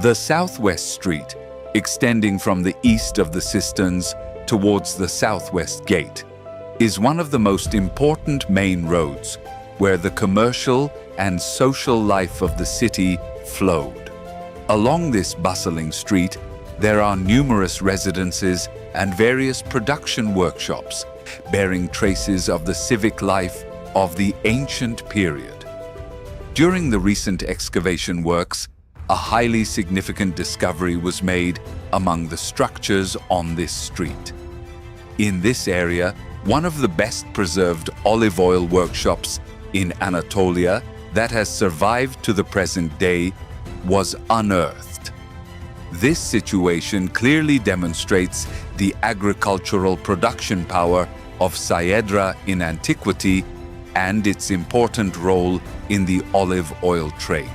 The southwest street, extending from the east of the cisterns towards the southwest gate, is one of the most important main roads where the commercial and social life of the city flowed. Along this bustling street, there are numerous residences and various production workshops bearing traces of the civic life of the ancient period. During the recent excavation works, a highly significant discovery was made among the structures on this street. In this area, one of the best preserved olive oil workshops in Anatolia that has survived to the present day was unearthed. This situation clearly demonstrates the agricultural production power of Syedra in antiquity and its important role in the olive oil trade.